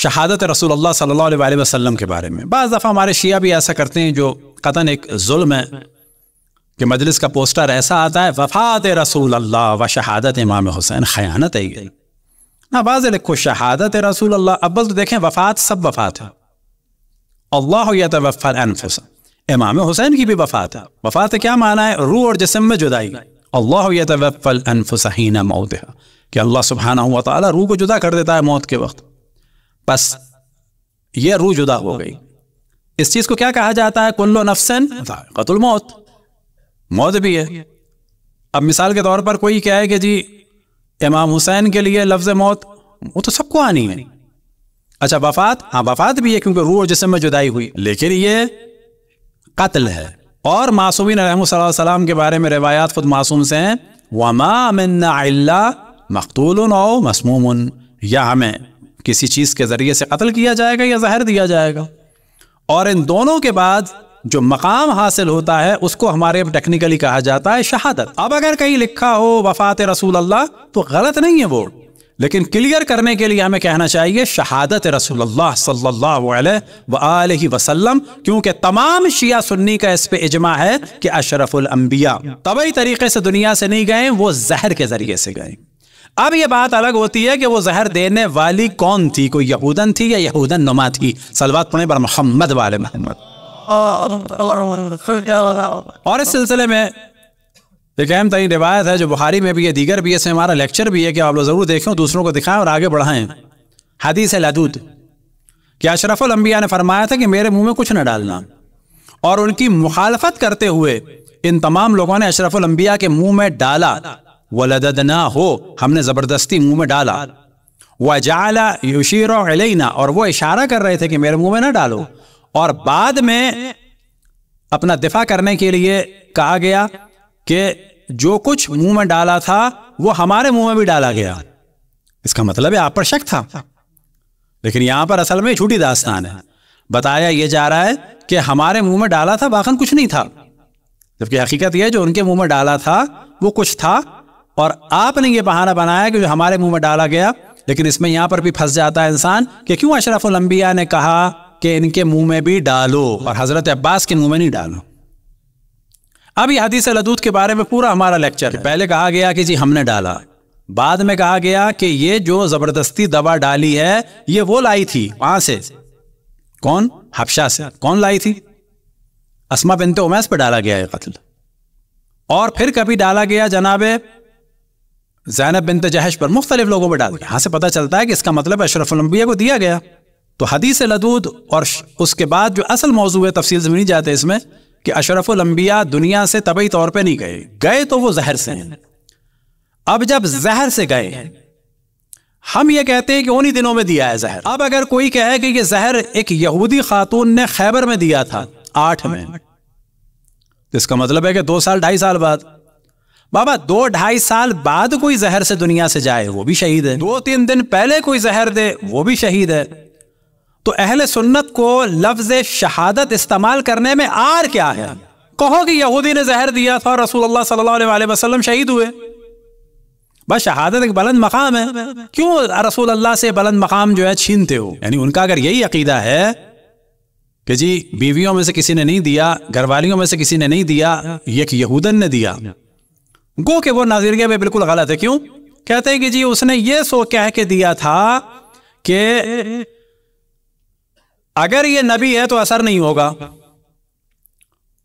شہادت رسول اللہ صلی اللہ علیہ وسلم کے بارے میں بعض دفعہ ہمارے شیعہ بھی ایسا کرتے ہیں جو قطعاً ایک ظلم ہے کہ مجلس کا پوسٹر ایسا آتا ہے وفات رسول اللہ و شہادت امام حسین. خیانت ہے یہ. نہ بعض لکھو شہادت رسول اللہ. اب تو دیکھیں وفات سب وفات ہے. اللہ یتوفی الانفس, امام حسین کی بھی وفات ہے. وفات کیا معنی ہے؟ روح اور جسم میں جدائی. اللہ یتوفی الانفس حین موتها, کہ اللہ سبحانہ و تعالی روح کو جدا کر دیتا ہے موت کے وقت. بس یہ روح جدا ہو گئی. اس چیز کو کیا کہا جاتا ہے؟ کل نفس ذائقۃ الموت. موت بھی ہے. اب مثال کے طور پر کوئی کہے کہ جی امام حسین کے لیے لفظ موت, وہ تو سب کو آنی ہے. اچھا وفات, ہاں وفات بھی ہے کیونکہ روح اور جسم میں جدائی ہوئی, لیکن یہ قتل ہے. اور معصومین علیہم صلی اللہ علیہ وسلم کے بارے میں روایات خود معصوم سے ہیں وَمَا مِنَّا إِلَّا مَقْتُولٌ أَوْ مَسْمُومٌ, یا ہمیں کسی چیز کے ذریعے سے قتل کیا جائے گا یا زہر دیا جائے گا. اور ان دونوں کے بعد جو مقام حاصل ہوتا ہے اس کو ہمارے ٹیکنیکلی کہا جاتا ہے شہادت. اب اگر کہیں لکھا ہو وفات رسول اللہ تو غلط نہیں ہے وہ, لیکن کلیئر کرنے کے لیے ہمیں کہنا چاہیے شہادت رسول اللہ صلی اللہ علیہ وآلہ وسلم, کیونکہ تمام شیعہ سنی کا اس پہ اجماع ہے کہ اشرف الانبیاء طبعی طریقے سے دنیا سے نہیں گئے, وہ زہر کے ذریعے سے گئے. اب یہ بات الگ ہوتی ہے کہ وہ زہر دینے والی کون تھی, کوئی یہودن تھی یا یہودن نما تھی. صلوات پڑھیں بر محمد وآل محمد. اور اس سلسلے میں ایک اہم ترین روایت ہے جو بخاری میں بھی ہے, دیگر بھی ہے, اس میں ہمارا لیکچر بھی ہے کہ آپ لوگ ضرور دیکھیں, دوسروں کو دکھائیں اور آگے بڑھائیں. حدیث لدود کہ اشرف الانبیاء نے فرمایا تھا کہ میرے منہ میں کچھ نہ ڈالنا, اور ان کی مخالفت کرتے ہوئے ان تمام لوگوں نے اشرف الانبیاء کے منہ میں ڈالا. وَلَدَدْنَاهُ, ہم نے زبردستی منہ میں ڈالا. وَجَعَلَ يُشِيرُ عَلَيْنَا, اور وہ اشارہ کر رہے تھے کہ میرے منہ میں نہ ڈالو. اور بعد میں اپنا دفاع کرنے کے لیے کہا گیا کہ جو کچھ منہ میں ڈالا تھا وہ ہمارے منہ میں بھی ڈالا گیا. اس کا مطلب ہے آپ پر شک تھا, لیکن یہاں پر اصل میں جھوٹی داستان ہے. بتایا یہ جا رہا ہے کہ ہمارے منہ میں ڈالا تھا, واقعاً کچھ نہیں تھا, جبکہ حقیقت یہ ہے جو ان کے منہ میں ڈالا تھا وہ کچھ تھا, اور آپ نے یہ بہانہ بنایا کہ جو ہمارے منہ میں ڈالا گیا. لیکن اس میں یہاں پر بھی پھنس جاتا ہے انسان کہ کیوں اشرف الانبیاء نے کہا کہ ان کے منہ میں بھی ڈالو اور حضرت عباس کے منہ میں نہیں ڈالو. اب یہ حدیث لدود کے بارے میں پورا ہمارا لیکچر ہے. پہلے کہا گیا کہ جی ہم نے ڈالا, بعد میں کہا گیا کہ یہ جو زبردستی دوا ڈالی ہے یہ وہ لائی تھی وہاں سے. کون؟ حبشہ سے. کون لائی تھی؟ اسما بنت امیس پہ ڈالا گیا ہے قتل. اور پھر کبھی ڈالا گیا جناب زینب بنت جہش پر, مختلف لوگوں پہ ڈال گیا. یہاں سے پتہ چلتا ہے کہ اس کا مطلب اشرف الانبیاء کو دیا گیا. تو حدیث لدود اور اس کے بعد جو اصل موضوع ہے, تفصیل سے نہیں جاتے اس میں, کہ اشرف الانبیاء دنیا سے طبعی طور پہ نہیں گئے, گئے تو وہ زہر سے ہیں. اب جب زہر سے گئے, ہم یہ کہتے ہیں کہ انہی دنوں میں دیا ہے زہر. اب اگر کوئی کہے کہ یہ زہر ایک یہودی خاتون نے خیبر میں دیا تھا 8 میں, اس کا مطلب ہے کہ 2 سال 2.5 سال بعد. بابا 2-2.5 سال بعد کوئی زہر سے دنیا سے جائے وہ بھی شہید ہے, 2-3 دن پہلے کوئی زہر دے وہ بھی شہید ہے. تو اہل سنت کو لفظ شہادت استعمال کرنے میں آر کیا ہے؟ کہو کہ یہودی نے زہر دیا تھا اور رسول اللہ صلی اللہ علیہ وسلم شہید ہوئے. بس شہادت ایک بلند مقام ہے, کیوں رسول اللہ سے بلند مقام جو ہے چھینتے ہو؟ یعنی ان کا اگر یہی عقیدہ ہے کہ جی بیویوں میں سے کسی نے نہیں دیا, گھر والیوں میں سے کسی نے نہیں دیا, ایک یہودن نے دیا, گو کہ وہ نظریے میں بالکل غلط ہے. کیوں؟ کہتے ہیں کہ جی اس نے یہ سو کہہ کے دیا تھا کہ اگر یہ نبی ہے تو اثر نہیں ہوگا,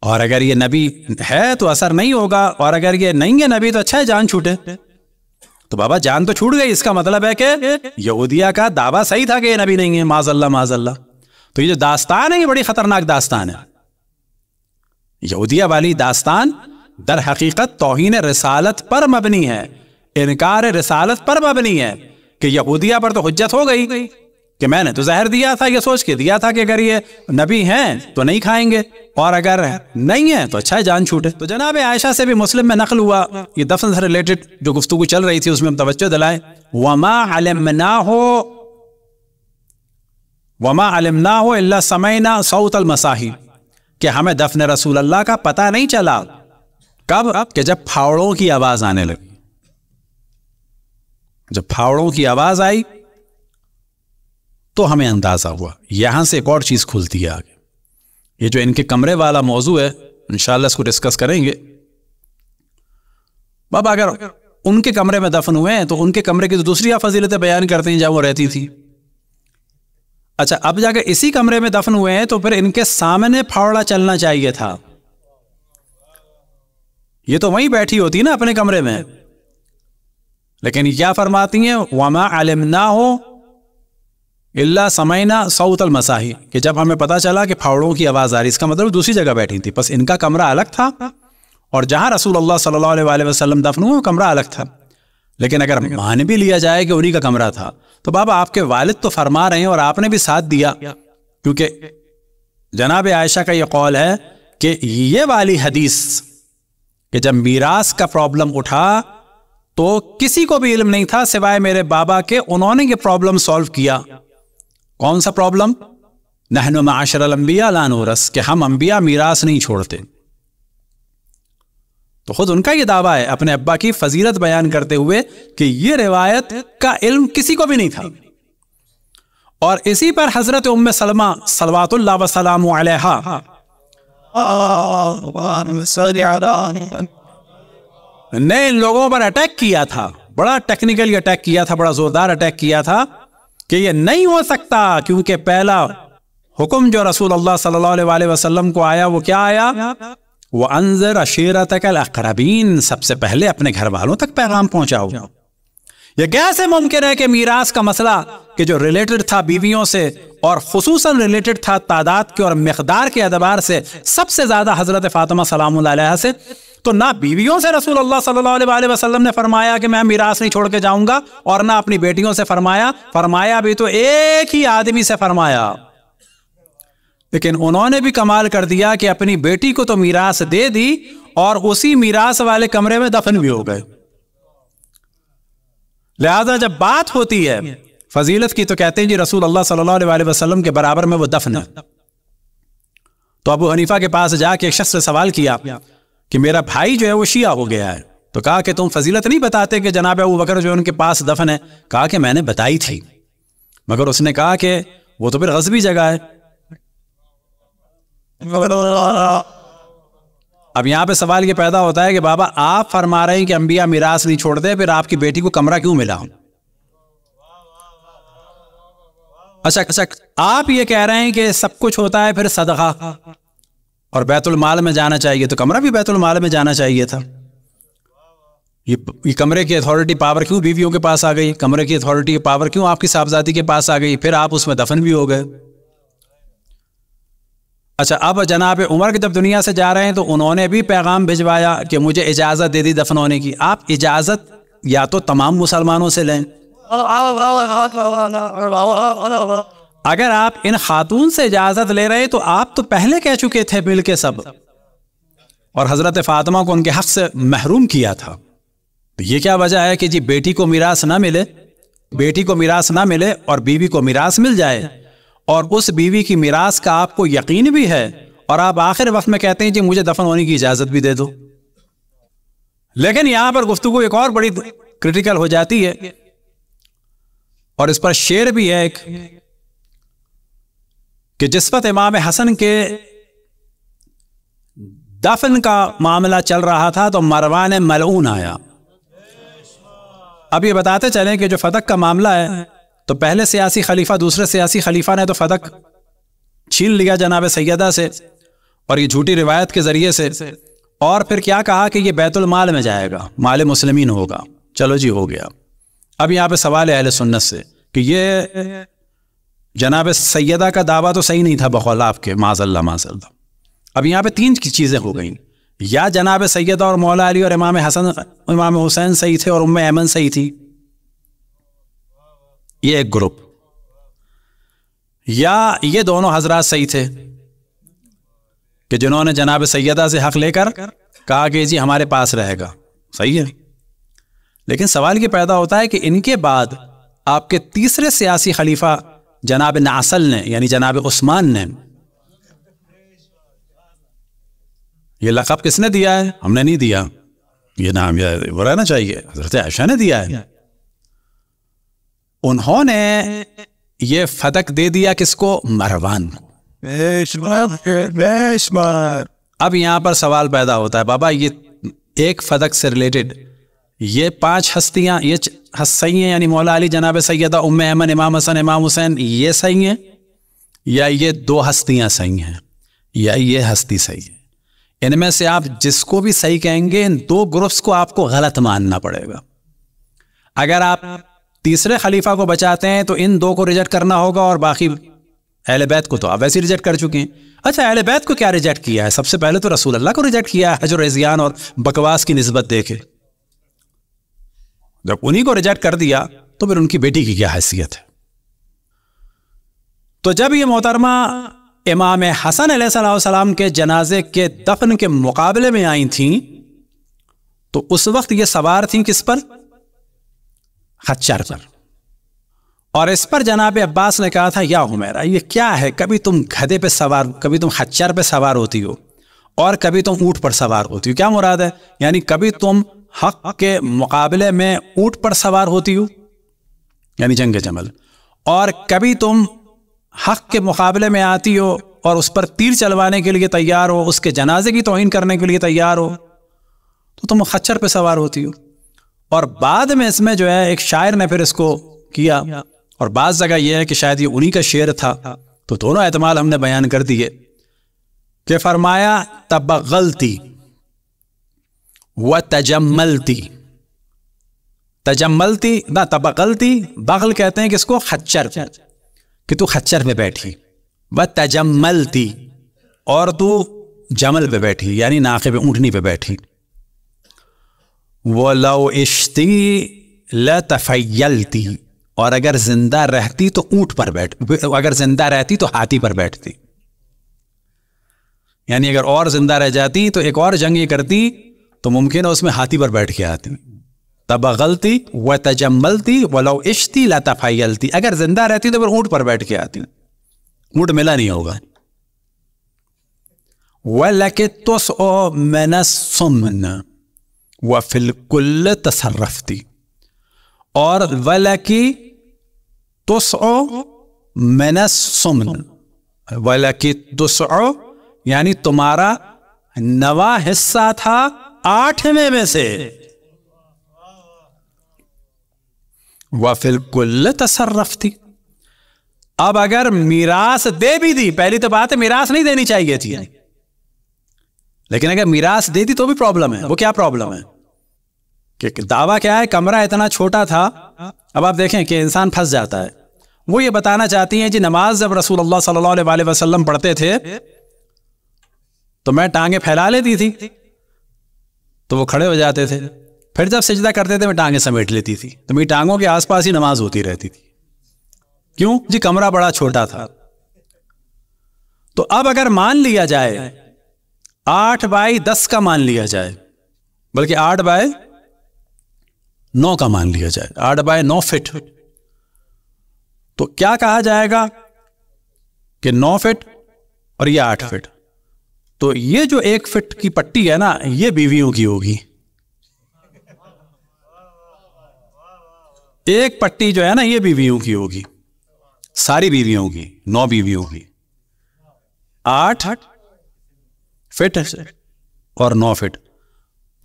اور اگر یہ نبی ہے تو اثر نہیں ہوگا, اور اگر یہ نہیں ہے نبی تو اچھا ہے جان چھوٹے. تو بابا جان تو چھوٹ گئی, اس کا مطلب ہے کہ یہودیہ کا دعویٰ صحیح تھا کہ یہ نبی نہیں ہے, معاذ اللہ معاذ اللہ. تو یہ جو داستان ہے یہ بڑی خطرناک داستان ہے. یہودیہ والی داستان در حقیقت توہین رسالت پر مبنی ہے, انکار رسالت پر مبنی ہے, کہ یہودیہ پر تو حجت ہو گئی کہ میں نے تو زہر دیا تھا, یہ سوچ کے دیا تھا کہ اگر یہ نبی ہیں تو نہیں کھائیں گے, اور اگر نہیں ہیں تو اچھا ہے جان چھوٹے. تو جناب عائشہ سے بھی مسلم میں نقل ہوا, یہ دفن سے ریلیٹڈ جو گفتگو چل رہی تھی اس میں ہم توجہ دلائیں. وما علمناه الا سمعنا صوت المصاحی, کہ ہمیں دفن رسول اللہ کا پتہ نہیں چلا. کب؟ کہ جب پھاوڑوں کی آواز آنے لگی. جب پھاوڑوں کی آواز آئی تو ہمیں اندازہ ہوا. یہاں سے ایک اور چیز کھلتی ہے آگے. یہ جو ان کے کمرے والا موضوع ہے انشاءاللہ اس کو ڈسکس کریں گے. بابا اگر ان کے کمرے میں دفن ہوئے ہیں تو ان کے کمرے کی تو دوسری آپ فضیلتیں بیان کرتے ہیں جہاں وہ رہتی تھی. اچھا اب جا کے اسی کمرے میں دفن ہوئے ہیں تو پھر ان کے سامنے پھاوڑا چلنا چاہیے تھا. یہ تو وہیں بیٹھی ہوتی نا اپنے کمرے میں. لیکن کیا فرماتی ہیں وَمَا عَلِمْنَاهُ إِلَّا سَمَعْنَا صَوْتَ الْمَسَاحِ کہ جب ہمیں پتا چلا کہ پھاوڑوں کی آواز آ رہی, اس کا مطلب دوسری جگہ بیٹھی تھی. بس ان کا کمرہ الگ تھا اور جہاں رسول اللہ صلی اللہ علیہ وآلہ وسلم دفن ہوئے وہ کمرہ الگ تھا. لیکن اگر مان بھی لیا جائے کہ انہی کا کمرہ تھا تو بابا آپ کے والد تو فرما رہے ہیں اور آپ نے بھی ساتھ دیا, کیونکہ جناب عائشہ کا یہ قول ہے کہ یہ والی حدیث کہ جب میراث کا پرابلم اٹھا تو کسی کو بھی علم نہیں تھا سوائے میرے بابا کے, انہوں نے یہ پرابلم سالو کیا. کون سا پرابلم؟ نحن معاشر الانبیاء لا نورث کہ ہم انبیاء میراث نہیں چھوڑتے. تو خود ان کا یہ دعویٰ ہے اپنے ابا کی فضیلت بیان کرتے ہوئے کہ یہ روایت کا علم کسی کو بھی نہیں تھا. اور اسی پر حضرت ام سلمہ صلوات اللہ وسلام علیہا نے ان لوگوں پر اٹیک کیا تھا, بڑا ٹیکنیکلی اٹیک کیا تھا, بڑا زوردار اٹیک کیا تھا کہ یہ نہیں ہو سکتا, کیونکہ پہلا حکم جو رسول اللہ صلی اللہ علیہ وآلہ وسلم کو آیا وہ کیا آیا؟ وَأَنذِرْ عَشِيرَتَكَ الْأَقْرَبِينَ سب سے پہلے اپنے گھر والوں تک پیغام پہنچاؤ. یہ کیسے ممکن ہے کہ میراث کا مسئلہ کہ جو ریلیٹڈ تھا بیویوں سے اور خصوصاً ریلیٹڈ تھا تعداد کے اور مقدار کے اعتبار سے سب سے زیادہ حضرت فاطمہ سلام اللہ علیہا سے, تو نہ بیویوں سے رسول اللہ صلی اللہ علیہ وآلہ وسلم نے فرمایا کہ میں میراث نہیں چھوڑ کے جاؤں گا, اور نہ اپنی بیٹیوں سے فرمایا بھی تو ایک ہی آدمی سے فرمایا. لیکن انہوں نے بھی کمال کر دیا کہ اپنی بیٹی کو تو میراث دے دی اور اسی میراث والے کمرے میں دفن بھی ہو گئے. لہذا جب بات ہوتی ہے فضیلت کی تو کہتے ہیں جی رسول اللہ صلی اللہ علیہ وآلہ وسلم کے برابر میں وہ دفن ہے. تو ابو حنیفہ کے پاس جا کے ایک شخص سے سوال کیا کہ میرا بھائی جو ہے وہ شیعہ ہو گیا ہے, تو کہا کہ تم فضیلت نہیں بتاتے کہ جناب ابو بکر جو ان کے پاس دفن ہے؟ کہا کہ میں نے بتائی تھی, مگر اس نے کہا کہ وہ تو پھر غصبی جگہ ہے. اب یہاں پہ سوال یہ پیدا ہوتا ہے کہ بابا آپ فرما رہے ہیں کہ انبیاء میراث نہیں چھوڑتے, پھر آپ کی بیٹی کو کمرہ کیوں ملا؟ اچھا آپ یہ کہہ رہے ہیں کہ سب کچھ ہوتا ہے پھر صدقہ اور بیت المال میں جانا چاہیے, تو کمرہ بھی بیت المال میں جانا چاہیے تھا. یہ کمرے کی اتھارٹی پاور کیوں بیویوں کے پاس آ گئی؟ کمرے کی اتھارٹی پاور کیوں آپ کی صاحبزادی کے پاس آ گئی؟ پھر آپ اس میں دفن بھی ہو گئے. اچھا اب جناب عمر کے جب دنیا سے جا رہے ہیں تو انہوں نے بھی پیغام بھجوایا کہ مجھے اجازت دے دی دفن ہونے کی. آپ اجازت یا تو تمام مسلمانوں سے لیں, اگر آپ ان خاتون سے اجازت لے رہے تو آپ تو پہلے کہہ چکے تھے مل کے سب, اور حضرت فاطمہ کو ان کے حق سے محروم کیا تھا. تو یہ کیا وجہ ہے کہ جی بیٹی کو میراث نہ ملے اور بیوی کو میراث مل جائے, اور اس بیوی کی میراث کا آپ کو یقین بھی ہے, اور آپ آخر وقت میں کہتے ہیں جی مجھے دفن ہونے کی اجازت بھی دے دو. لیکن یہاں پر گفتگو ایک اور بڑی کریٹیکل ہو جاتی ہے, اور اس پر شعر بھی ہے ایک کہ جس وقت امام حسن کے دفن کا معاملہ چل رہا تھا تو مروان ملعون آیا. اب یہ بتاتے چلیں کہ جو فتق کا معاملہ ہے تو پہلے سیاسی خلیفہ دوسرے سیاسی خلیفہ نے تو فتق چھین لیا جناب سیدہ سے اور یہ جھوٹی روایت کے ذریعے سے, اور پھر کیا کہا کہ یہ بیت المال میں جائے گا, مال مسلمین ہوگا. چلو جی ہو گیا. اب یہاں پہ سوال ہے اہل سنت سے کہ یہ جناب سیدہ کا دعویٰ تو صحیح نہیں تھا بخلاف کے, معاذ اللہ. اب یہاں پہ تین چیزیں ہو گئیں, یا جناب سیدہ اور مولا علی اور امام حسن امام حسین صحیح تھے اور ام ایمن صحیح تھی, یہ ایک گروپ, یا یہ دونوں حضرات صحیح تھے کہ جنہوں نے جناب سیدہ سے حق لے کر کہا کہ جی ہمارے پاس رہے گا. صحیح ہے. لیکن سوال یہ پیدا ہوتا ہے کہ ان کے بعد آپ کے تیسرے سیاسی خلیفہ جناب ناصل نے یعنی جناب عثمان نے, یہ لقب کس نے دیا ہے؟ ہم نے نہیں دیا, یہ نام وہ رہنا چاہیے, حضرت عائشہ نے دیا ہے. انہوں نے یہ فتق دے دیا کس کو؟ مروان کو۔ اب یہاں پر سوال پیدا ہوتا ہے، بابا یہ ایک فتق سے ریلیٹڈ یہ 5 ہستیاں یہ صحیح ہیں، یعنی مولا علی جناب سیدہ ام ایمن امام حسن امام حسین یہ صحیح ہیں، یا یہ 2 ہستیاں صحیح ہیں، یا یہ ہستی صحیح ہے؟ ان میں سے آپ جس کو بھی صحیح کہیں گے ان 2 گروپس کو آپ کو غلط ماننا پڑے گا۔ اگر آپ تیسرے خلیفہ کو بچاتے ہیں تو ان 2 کو ریجیکٹ کرنا ہوگا، اور باقی اہل بیت کو تو آپ ویسے ریجیکٹ کر چکے ہیں۔ اچھا اہل بیت کو کیا ریجیکٹ کیا ہے؟ سب سے پہلے تو رسول اللہ کو ریجیکٹ کیا ہے، حجر و عصیان اور بکواس کی نسبت دے کے۔ جب انہی کو ریجیکٹ کر دیا تو پھر ان کی بیٹی کی کیا حیثیت ہے؟ تو جب یہ محترمہ امام حسن علیہ السلام کے جنازے کے دفن کے مقابلے میں آئی تھیں تو اس وقت یہ سوار تھیں کس پر؟ خچر پر۔ اور اس پر جناب عباس نے کہا تھا یا حمیرہ یہ کیا ہے، کبھی تم گدھے پہ سوار، کبھی تم خچر پہ سوار ہوتی ہو اور کبھی تم اونٹ پر سوار ہوتی ہو، کیا مراد ہے؟ یعنی کبھی تم حق کے مقابلے میں اونٹ پر سوار ہوتی ہو یعنی جنگ جمل، اور کبھی تم حق کے مقابلے میں آتی ہو اور اس پر تیر چلوانے کے لیے تیار ہو، اس کے جنازے کی توہین کرنے کے لیے تیار ہو، تو تم خچر پہ سوار ہوتی ہو۔ اور بعد میں اس میں جو ہے ایک شاعر نے پھر اس کو کیا، اور بعض جگہ یہ ہے کہ شاید یہ انہی کا شعر تھا، تو دونوں احتمال ہم نے بیان کر دیے کہ فرمایا تبغلتی وتجملتی، تجملتی نہ تبغلتی، بغل کہتے ہیں کس کو؟ خچر، کہ تو خچر پہ بیٹھی، وتجملتی اور تو جمل پہ بیٹھی یعنی ناقے پہ اونٹنی پہ بیٹھی، وَلَوْ عِشْتِي لَتَفَيَّلْتِي اور اگر زندہ رہتی تو اونٹ پر بیٹھ، اگر زندہ رہتی تو ہاتھی پر بیٹھتی، یعنی اگر اور زندہ رہ جاتی تو ایک اور جنگ یہ کرتی تو ممکن ہے اس میں ہاتھی پر بیٹھ کے آتی۔ تبغلتی وتجملتی ولو عشتی لتفیلتی، اگر زندہ رہتی تو پھر اونٹ پر بیٹھ کے آتی، اونٹ ملا نہیں ہوگا۔ وَلَكِ تُسْعُ مِنَ السُّمْنِ وَفِي الْكُلِّ تَصَرَّفْتِ، اور وَلَكِ تُسْعُ مِنَ السُّمْنِ، وَلَكِ تُسْعُ یعنی تمہارا 9واں حصہ تھا 8ویں میں سے، وَفِي الْكُلِّ تَصَرَّفْتِ۔ اب اگر میراث دے بھی دی، پہلی تو بات ہے میراث نہیں دینی چاہیے تھی، لیکن اگر میراث دے دی تو بھی پرابلم ہے۔ وہ کیا پرابلم ہے کہ دعویٰ کیا ہے؟ کمرہ اتنا چھوٹا تھا۔ اب آپ دیکھیں کہ انسان پھنس جاتا ہے۔ وہ یہ بتانا چاہتی ہیں جی نماز جب رسول اللہ صلی اللہ علیہ وسلم پڑھتے تھے تو میں ٹانگیں پھیلا لیتی تھی تو وہ کھڑے ہو جاتے تھے، پھر جب سجدہ کرتے تھے میں ٹانگیں سمیٹ لیتی تھی، تو میری ٹانگوں کے آس پاس ہی نماز ہوتی رہتی تھی۔ کیوں جی؟ کمرہ بڑا چھوٹا تھا۔ تو اب اگر مان لیا جائے 8/10 کا مان لیا جائے، بلکہ 8/9 کا مان لیا جائے، 8/9 فٹ، تو کیا کہا جائے گا کہ 9 فٹ اور یہ 8 فٹ، تو یہ جو 1 فٹ کی پٹی ہے نا یہ بیویوں کی ہوگی، ایک پٹی جو ہے نا یہ بیویوں کی ہوگی، ساری بیویوں کی، 9 بیویوں کی، 8 فٹ اور 9 فٹ،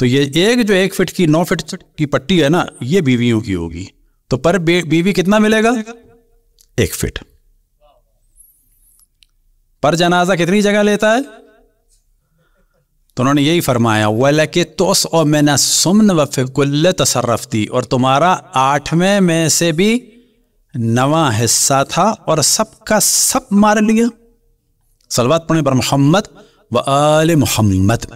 تو یہ ایک جو 1 فٹ کی 9 فٹ کی پٹی ہے نا یہ بیویوں کی ہوگی، تو پر بیوی کتنا ملے گا؟ 1 فٹ۔ پر جنازہ کتنی جگہ لیتا ہے؟ تو انہوں نے یہی فرمایا وَلَكِ تُسْعُ مِنَ السُّمْنِ وَفِي الْكُلِّ تَصَرَّفْتِ، اور تمہارا 8ویں میں سے بھی 9واں حصہ تھا اور سب کا سب مار لیا۔ صلوات پڑھیں پر محمد و آل محمد۔